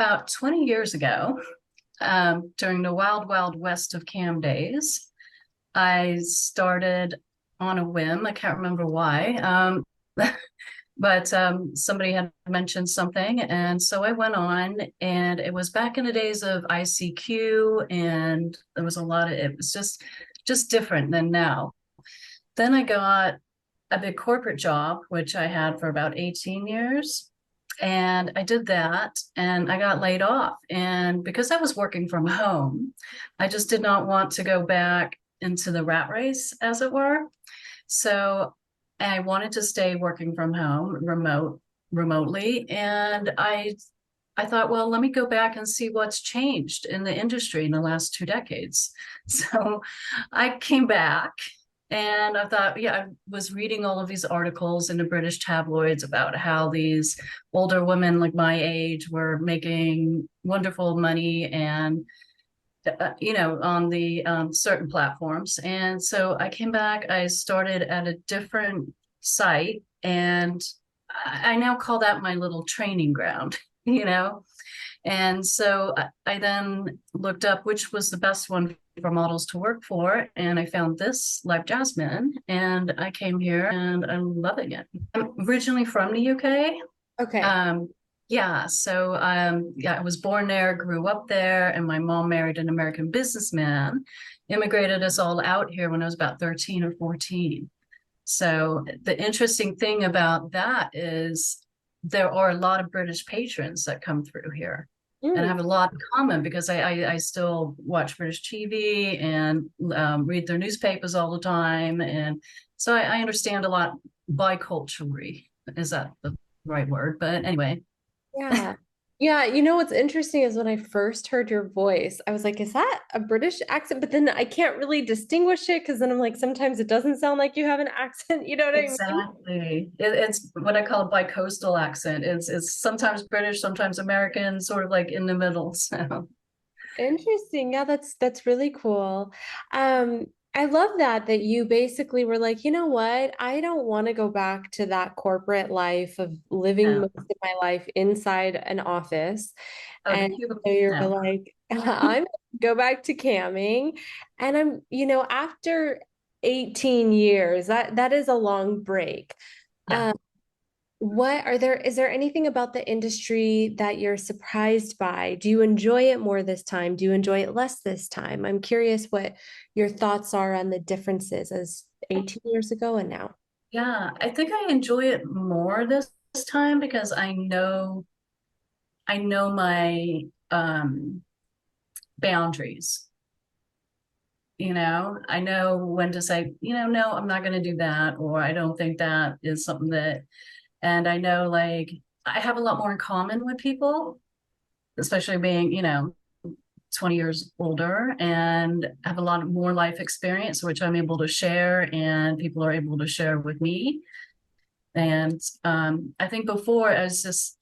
About 20 years ago, during the wild, wild west of cam days, I started on a whim. I can't remember why. But somebody had mentioned something. And so I went on, and it was back in the days of ICQ, and there was a lot of, it was just different than now. Then I got a big corporate job, which I had for about 18 years. And I did that and I got laid off. And because I was working from home, I just did not want to go back into the rat race, as it were. So I wanted to stay working from home, remotely. And I thought, well, let me go back and see what's changed in the industry in the last 2 decades. So I came back and I thought, yeah, I was reading all of these articles in the British tabloids about how these older women like my age were making wonderful money and, on the certain platforms. And so I came back, I started at a different site, and I now call that my little training ground, you know? And so I then looked up which was the best one for models to work for, and I found this LiveJasmin, and I came here and I'm loving it. I'm originally from the UK. Okay. Um, yeah, so yeah, I was born there, grew up there, and my mom married an American businessman, immigrated us all out here when I was about 13 or 14. So the interesting thing about that is there are a lot of British patrons that come through here. And I Mm. have a lot in common because I still watch British TV and read their newspapers all the time. And so I understand a lot biculturally. Is that the right word? But anyway, Yeah. Yeah, what's interesting is when I first heard your voice, I was like, is that a British accent? But then I can't really distinguish it because then I'm like, sometimes it doesn't sound like you have an accent. You know what I mean? exactly. It's what I call a bicoastal accent. It's sometimes British, sometimes American, sort of like in the middle. So Interesting. Yeah, that's really cool. I love that you basically were like, you know what? I don't want to go back to that corporate life of living no. most of my life inside an office. Oh, the And cubicle. so you're No. like, I'm gonna go back to camming. And after 18 years, that is a long break. Yeah. Um, is there anything about the industry that you're surprised by? Do you enjoy it more this time? Do you enjoy it less this time? I'm curious what your thoughts are on the differences as 18 years ago and now. Yeah. I think I enjoy it more this time because I know my boundaries. I know when to say, no, I'm not going to do that, or I don't think that is something that, and I know like I have a lot more in common with people, especially being, 20 years older and have a lot more life experience, which I'm able to share and people are able to share with me. And I think before I was just,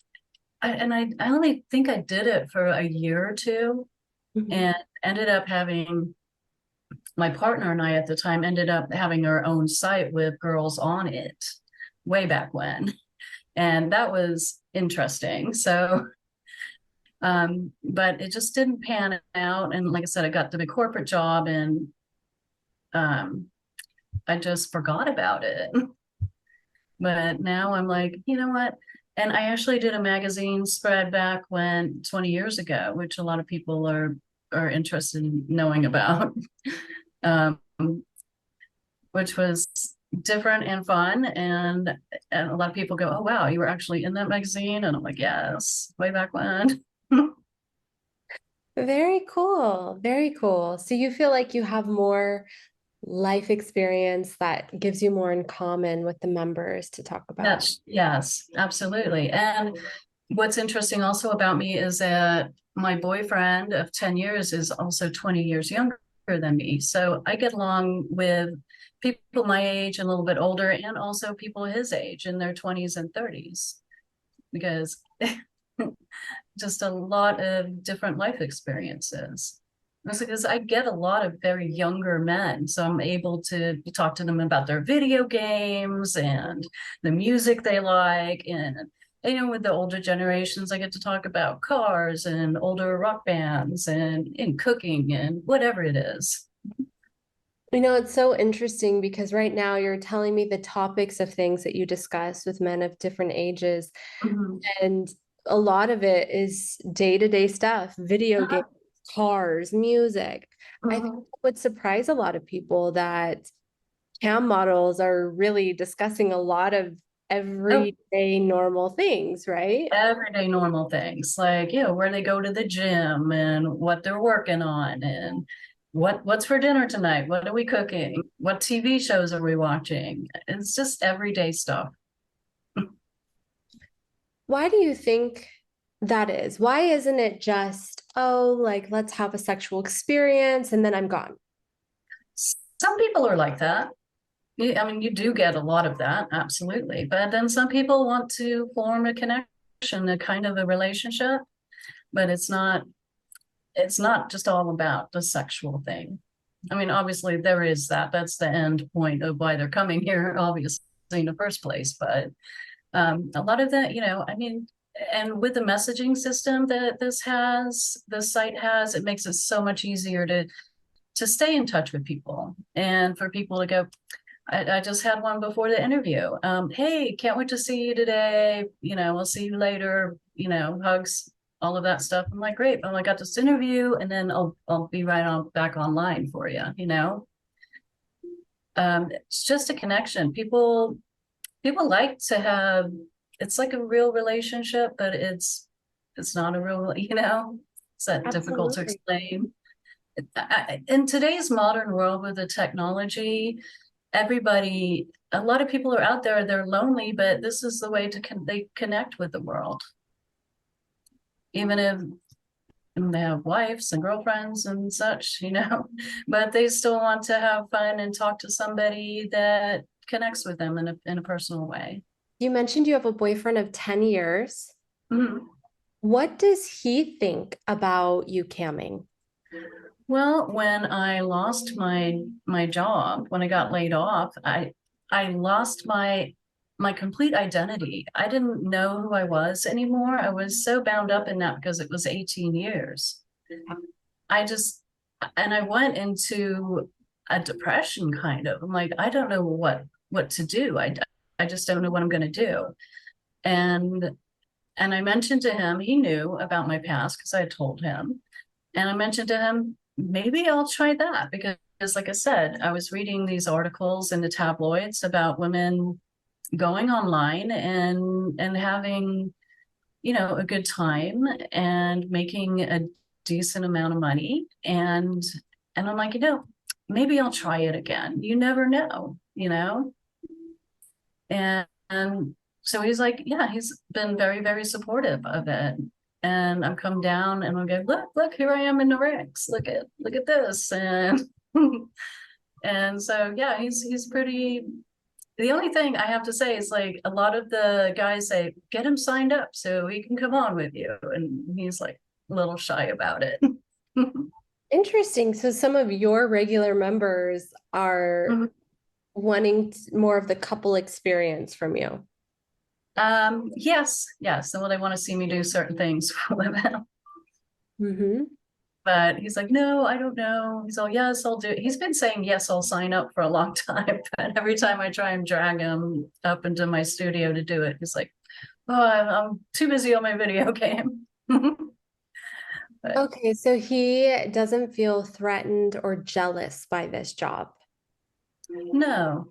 I only think I did it for a year or two Mhm. and ended up having my partner and I at the time ended up having our own site with girls on it way back when. And that was interesting. So, but it just didn't pan out. And like I said, I got the big corporate job and um, I just forgot about it. But now I'm like, you know what? And I actually did a magazine spread back when 20 years ago, which a lot of people are interested in knowing about. Um, which was different and fun. And a lot of people go, "Oh wow, you were actually in that magazine," and I'm like, "Yes, way back when." Very cool. Very cool. So you feel like you have more life experience that gives you more in common with the members to talk about. That's yes, absolutely. And what's interesting also about me is that my boyfriend of 10 years is also 20 years younger than me. So I get along with people my age and a little bit older, and also people his age in their 20s and 30s, because just a lot of different life experiences. Because I get a lot of very younger men, so I'm able to talk to them about their video games and the music they like, and with the older generations, I get to talk about cars and older rock bands and cooking and whatever it is. It's so interesting because right now you're telling me the topics of things that you discuss with men of different ages, Mhm. and a lot of it is day-to-day stuff, video games, Uh-huh. cars, music. I think Mhm. it would surprise a lot of people that cam models are really discussing a lot of Oh, everyday normal things, right? everyday normal things like, where they go to the gym and what they're working on and what's for dinner tonight, what are we cooking, what TV shows are we watching. It's just everyday stuff. Why do you think that is? Why isn't it just, oh, like let's have a sexual experience and then I'm gone? Some people are like that. I mean, you do get a lot of that, absolutely. But then some people want to form a connection, a kind of a relationship, but it's not just all about the sexual thing. I mean, obviously there is that. That's the end point of why they're coming here, obviously, in the first place. But a lot of that, I mean, and with the messaging system that this site has, it makes it so much easier to stay in touch with people and for people to go, I just had one before the interview. Hey, can't wait to see you today. We'll see you later. Hugs, all of that stuff. I'm like, great. I got this interview, and then I'll be right on back online for you. It's just a connection. People like to have. It's like a real relationship, but it's not a real. It's that difficult to Absolutely. explain. In today's modern world with the technology, a lot of people are out there, they're lonely, but this is the way they connect with the world, even if they have wives and girlfriends and such, but they still want to have fun and talk to somebody that connects with them in a personal way. You mentioned you have a boyfriend of 10 years. Mhm. What does he think about you camming? Well, when I lost my job, when I got laid off, I lost my complete identity. I didn't know who I was anymore. I was so bound up in that because it was 18 years. I just and I went into a depression kind of. I'm like, I don't know what to do. I just don't know what I'm going to do. And and I mentioned to him, he knew about my past because I had told him. And I mentioned to him, maybe I'll try that because, like I said, I was reading these articles in the tabloids about women going online and having, a good time and making a decent amount of money. And I'm like, maybe I'll try it again. You never know. And so he's like, yeah, he's been very, very supportive of it. And I've come down and I'll go, look, here I am in the ranks. Look at this. And and so yeah, he's pretty. The only thing I have to say is like a lot of the guys say, get him signed up so he can come on with you. And he's like a little shy about it. Interesting. So some of your regular members are wanting more of the couple experience from you. Yes. And when they want to see me do certain things for a living. Hmm. But he's like, no, I don't know. He's all, yes, I'll do it. He's been saying, yes, I'll sign up for a long time. But every time I try and drag him up into my studio to do it, he's like, oh, I'm too busy on my video game. But Okay, so he doesn't feel threatened or jealous by this job. no,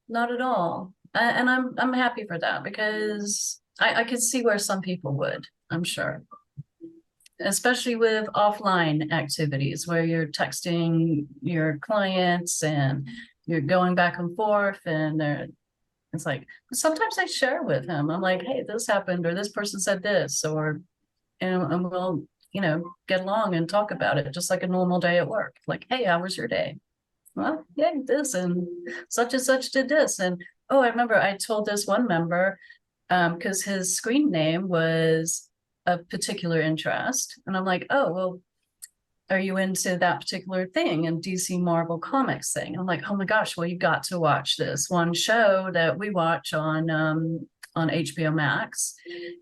not at all. And I'm happy for that because I could see where some people would, I'm sure. Especially with offline activities where you're texting your clients and you're going back and forth and it's like sometimes I share with him. I'm like, hey, this happened or this person said this or and we'll get along and talk about it just like a normal day at work. Like, hey, how was your day? Well, yeah, this and such did this. And oh, I remember I told this one member because his screen name was a particular interest. And I'm like, oh, well, are you into that particular thing and DC Marvel Comics thing? I'm like, oh my gosh, well, you got to watch this one show that we watch on HBO Max.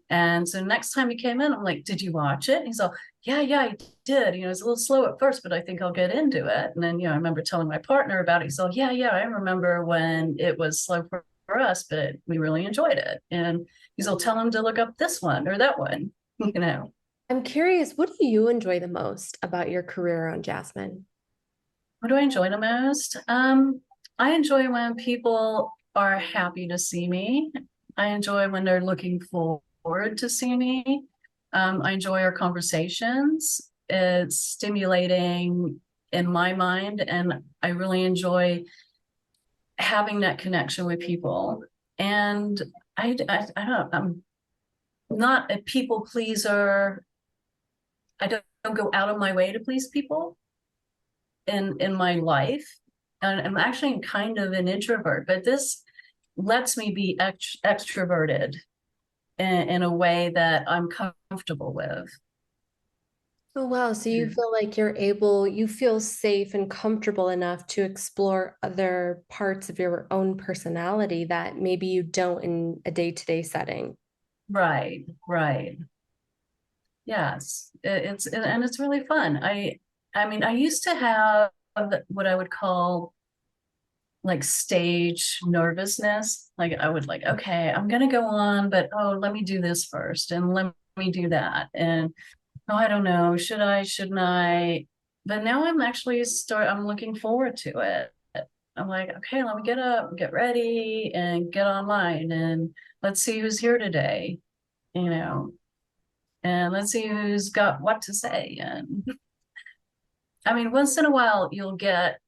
And so next time he came in, I'm like, did you watch it? And he's all, yeah, yeah, I did. It's a little slow at first, but I think I'll get into it. And then, I remember telling my partner about it. He's all, yeah, yeah, I remember when it was slow for us, but we really enjoyed it. And he's all, tell him to look up this one or that one, you know. I'm curious, what do you enjoy the most about your career on Jasmin? What do I enjoy the most? I enjoy when people are happy to see me. I enjoy when they're looking forward to see me. I enjoy our conversations. It's stimulating in my mind, and I really enjoy having that connection with people. And I don't, I'm not a people pleaser. I don't go out of my way to please people in my life. And I'm actually kind of an introvert, but this lets me be extroverted in a way that I'm comfortable with. Oh, wow. So you feel like you feel safe and comfortable enough to explore other parts of your own personality that maybe you don't in a day-to-day setting. Right, right. Yes. And it's really fun. I mean, I used to have what I would call like stage nervousness. Like I would like, okay, I'm gonna go on, but oh, let me do this first and let me do that. And oh, I don't know, should I, shouldn't I? But now I'm looking forward to it. I'm like, okay, let me get up, get ready, and get online and let's see who's here today, you know, and let's see who's got what to say. And I mean, once in a while you'll get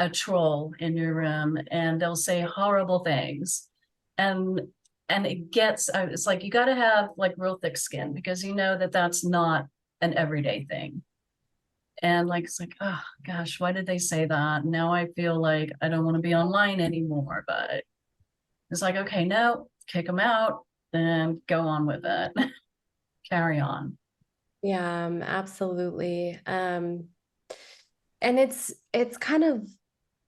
a troll in your room and they'll say horrible things. And it's like you got to have like real thick skin because you know that that's not an everyday thing. And like it's like, oh gosh, why did they say that? Now I feel like I don't want to be online anymore. But it's like, okay, no, kick them out and go on with it. Carry on. Yeah, absolutely. And it's kind of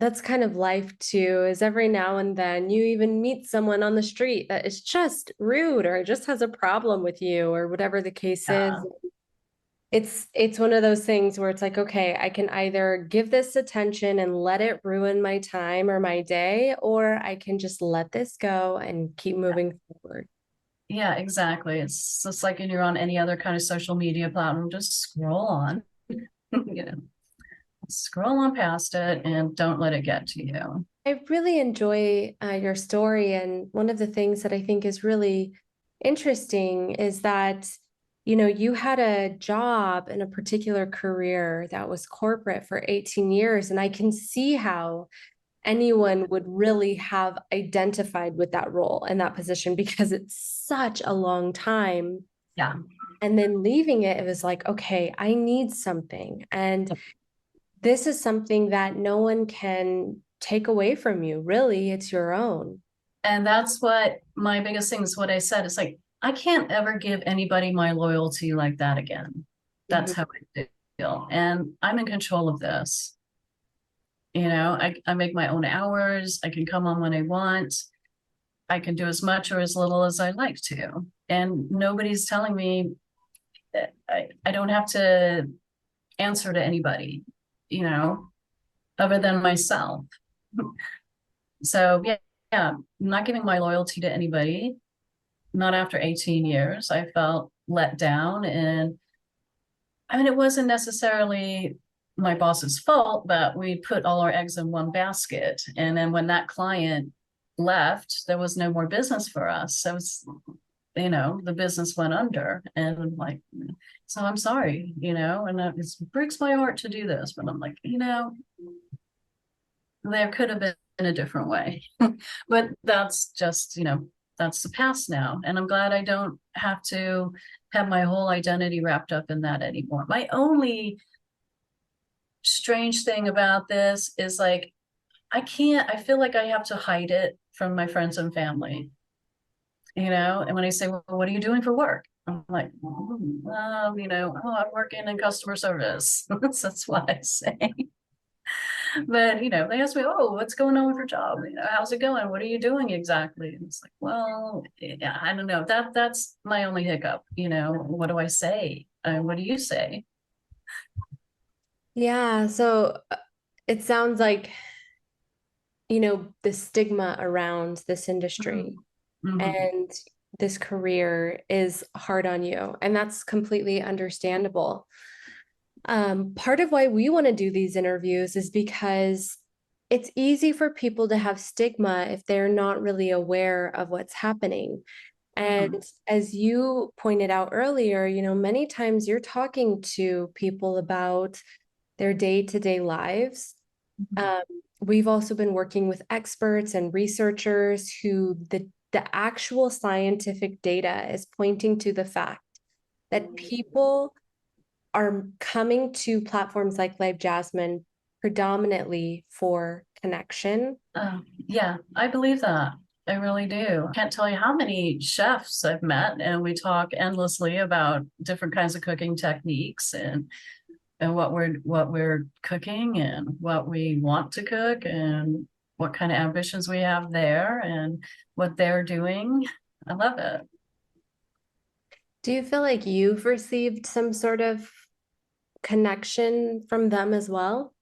that's kind of life too, is every now and then you even meet someone on the street that is just rude or just has a problem with you or whatever the case is. Yeah. It's one of those things where it's like, okay, I can either give this attention and let it ruin my time or my day, or I can just let this go and keep moving forward. Yeah, exactly. It's just like when you're on any other kind of social media platform, just scroll on, you know, scroll on past it and don't let it get to you. I really enjoy your story. And one of the things that I think is really interesting is that, you had a job in a particular career that was corporate for 18 years. And I can see how anyone would really have identified with that role and that position because it's such a long time. Yeah. And then leaving it, it was like, okay, I need something. And this is something that no one can take away from you. Really, it's your own. And that's what my biggest thing is what I said. It's like, I can't ever give anybody my loyalty like that again. Mhm. That's how I feel. And I'm in control of this. I make my own hours. I can come on when I want. I can do as much or as little as I like to. And nobody's telling me that I don't have to answer to anybody, you know, other than myself. So yeah, yeah, I'm not giving my loyalty to anybody. Not after 18 years. I felt let down. And I mean, it wasn't necessarily my boss's fault, but we put all our eggs in one basket. And then when that client left, there was no more business for us. So it's, the business went under. And I'm like, so I'm sorry, and it breaks my heart to do this. But I'm like, there could have been a different way. But that's just, that's the past now. And I'm glad I don't have to have my whole identity wrapped up in that anymore. My only strange thing about this is like, I feel like I have to hide it from my friends and family, And when I say, well, what are you doing for work? I'm like, I'm working in customer service. That's what I say. But, they ask me, oh, what's going on with your job? How's it going? What are you doing exactly? And it's like, well, yeah, I don't know. That's my only hiccup. What do I say? What do you say? Yeah, so it sounds like, the stigma around this industry Mm-hmm. and this career is hard on you, and that's completely understandable. Part of why we want to do these interviews is because it's easy for people to have stigma if they're not really aware of what's happening. Mm-hmm. And as you pointed out earlier, many times you're talking to people about their day-to-day lives. Mm-hmm. Um, we've also been working with experts and researchers who the actual scientific data is pointing to the fact that people are coming to platforms like LiveJasmin predominantly for connection. Yeah, I believe that. I really do. Can't tell you how many chefs I've met, and we talk endlessly about different kinds of cooking techniques and what we're cooking and what we want to cook and what kind of ambitions we have there and what they're doing. I love it. Do you feel like you've received some sort of connection from them as well?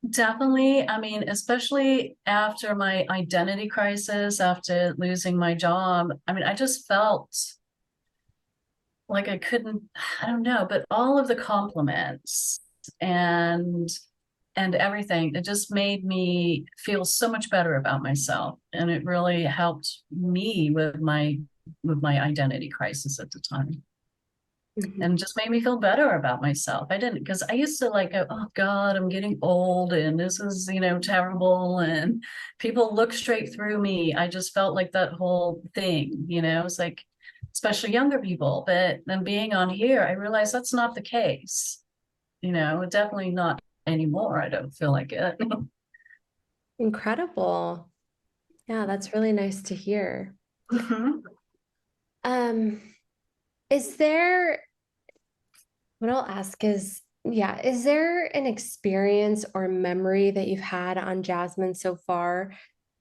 Definitely. I mean, especially after my identity crisis, after losing my job, I mean, I just felt like I couldn't, I don't know, but all of the compliments and and everything, it just made me feel so much better about myself. And it really helped me with my identity crisis at the time. And Mhm. just made me feel better about myself. I didn't, because I used to like go, oh God, I'm getting old and this is, terrible. And people look straight through me. I just felt like that whole thing, it's like, especially younger people. But then being on here, I realized that's not the case, definitely not anymore. I don't feel like it. Incredible. Yeah, that's really nice to hear. Mhm. Um, is there, what I'll ask is, yeah, is there an experience or memory that you've had on Jasmine so far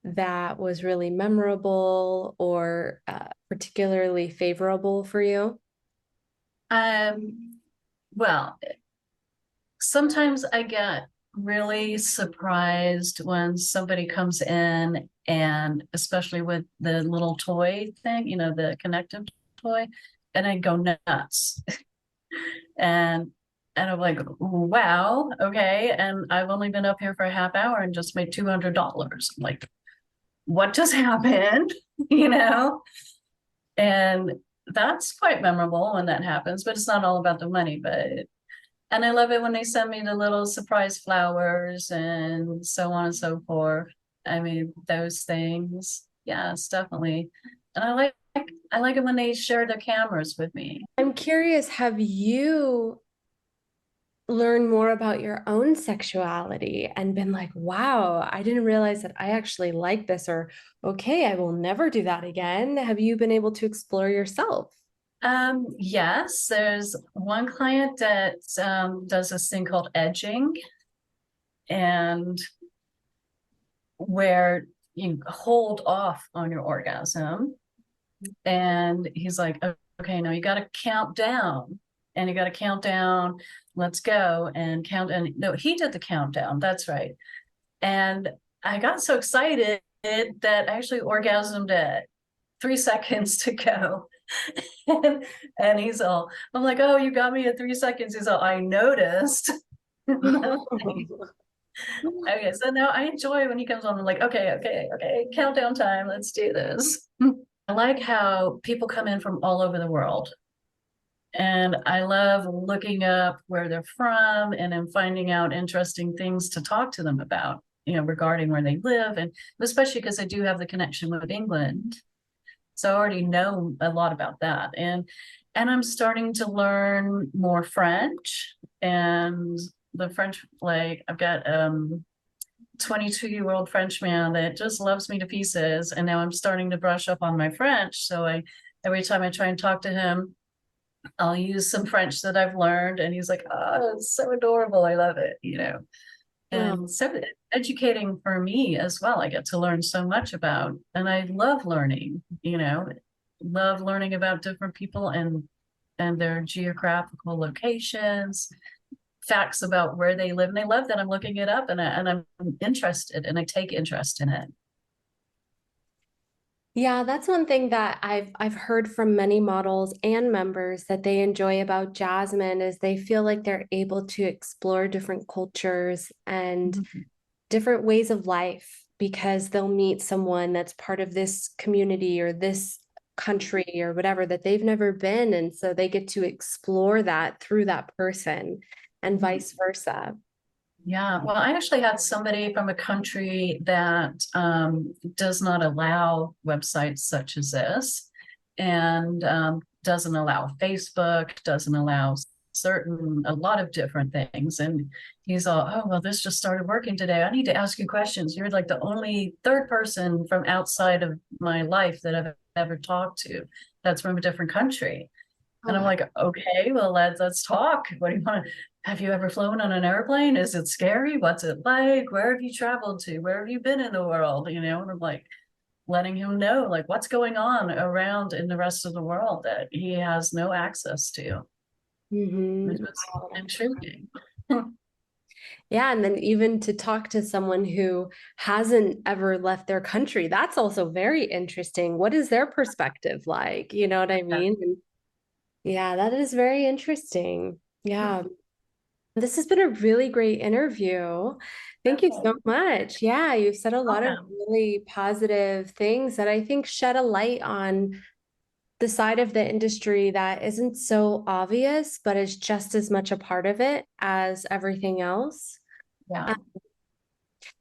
that was really memorable or particularly favorable for you? Um, well, sometimes I get really surprised when somebody comes in and especially with the little toy thing, the connective toy, and I go nuts. And I'm like, wow, okay. And I've only been up here for a half hour and just made $200. I'm like, what just happened? You know? And that's quite memorable when that happens, but it's not all about the money. And I love it when they send me the little surprise flowers and so on and so forth. I mean, those things. Yes, definitely. And I like it when they share their cameras with me. I'm curious, have you learned more about your own sexuality and been like, wow, I didn't realize that I actually like this, or okay, I will never do that again? Have you been able to explore yourself? Yes, there's one client that does this thing called edging, and where you hold off on your orgasm. And he's like, okay, now you got to count down and you got to count down. Let's go and count. And no, he did the countdown. That's right. And I got so excited that I actually orgasmed at 3 seconds to go. and he's all, I'm like, oh, you got me at 3 seconds. He's all, I noticed. Okay, so now I enjoy when he comes on. I'm like, okay, okay, okay, countdown time. Let's do this. I like how people come in from all over the world. And I love looking up where they're from and then finding out interesting things to talk to them about, regarding where they live. And especially because I do have the connection with England. So I already know a lot about that. And I'm starting to learn more French. And the French, like I've got 22-year-old French man that just loves me to pieces. And now I'm starting to brush up on my French. So every time I try and talk to him, I'll use some French that I've learned. And he's like, oh, it's so adorable. I love it. Oh, And so educating for me as well. I get to learn so much about, and I love learning, love learning about different people and their geographical locations, facts about where they live. And I love that I'm looking it up and I'm interested and I take interest in it. yeah, that's one thing that I've heard from many models and members that they enjoy about Jasmin is they feel like they're able to explore different cultures and Mhm. different ways of life because they'll meet someone that's part of this community or this country or whatever that they've never been. And so they get to explore that through that person and vice versa. Yeah, well, I actually had somebody from a country that does not allow websites such as this and doesn't allow Facebook, doesn't allow a lot of different things. And he's all, oh, well, this just started working today. I need to ask you questions. You're like the only third person from outside of my life that I've ever talked to that's from a different country. Oh, And I'm wow. like, okay, well, let's talk. What do you want? Have you ever flown on an airplane? Is it scary? What's it like? Where have you traveled to? Where have you been in the world? And I'm like letting him know like what's going on around in the rest of the world that he has no access to. It Mhm. was intriguing. Yeah, and then even to talk to someone who hasn't ever left their country, that's also very interesting. What is their perspective like? You know what I Yeah. mean? And yeah, that is very interesting. Yeah. This has been a really great interview. Thank you so Okay. much. Yeah, you've said a lot of Welcome. really positive things that I think shed a light on the side of the industry that isn't so obvious, but is just as much a part of it as everything else. Yeah.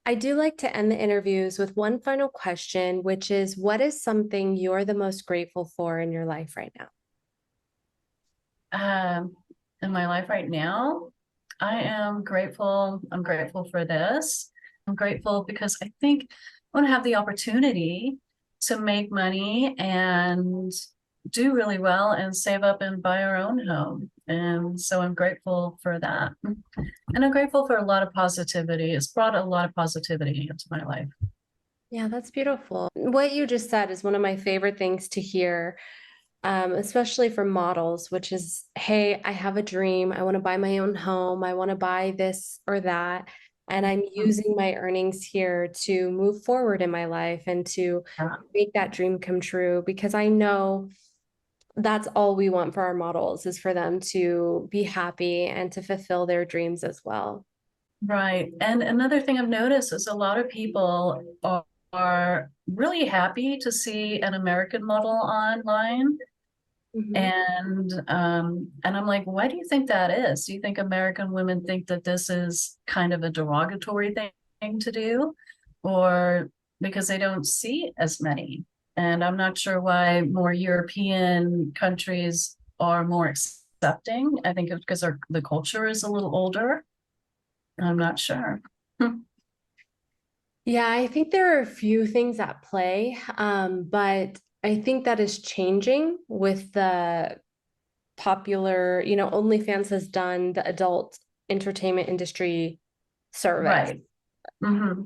I do like to end the interviews with one final question, which is what is something you're the most grateful for in your life right now? Um, in my life right now, I am grateful. I'm grateful for this. I'm grateful because I think I want to have the opportunity to make money and do really well and save up and buy our own home. And so I'm grateful for that. And I'm grateful for a lot of positivity. It's brought a lot of positivity into my life. Yeah, that's beautiful. What you just said is one of my favorite things to hear, especially for models, which is, hey, I have a dream. I want to buy my own home. I want to buy this or that. And I'm using my earnings here to move forward in my life and to Yeah. make that dream come true because I know that's all we want for our models is for them to be happy and to fulfill their dreams as well. Right. And another thing I've noticed is a lot of people are really happy to see an American model online. Mhm. And I'm like, why do you think that is? Do you think American women think that this is kind of a derogatory thing to do? Or because they don't see as many? And I'm not sure why more European countries are more accepting. I think it's because the culture is a little older. I'm not sure. Yeah, I think there are a few things at play, but I think that is changing with the popular, OnlyFans has done the adult entertainment industry service. Right. Hmm.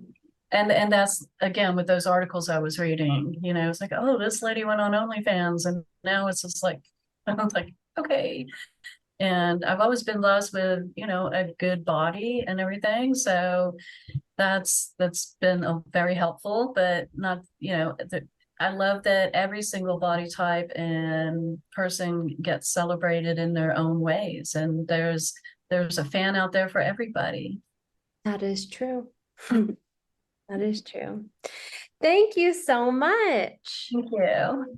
And that's again with those articles I was reading, it's like, oh, this lady went on OnlyFans, and now it's just like, I'm like, okay. And I've always been blessed with, a good body and everything. So that's been very helpful, but not, I love that every single body type and person gets celebrated in their own ways. And there's a fan out there for everybody. That is true. That is true. Thank you so much. Thank you.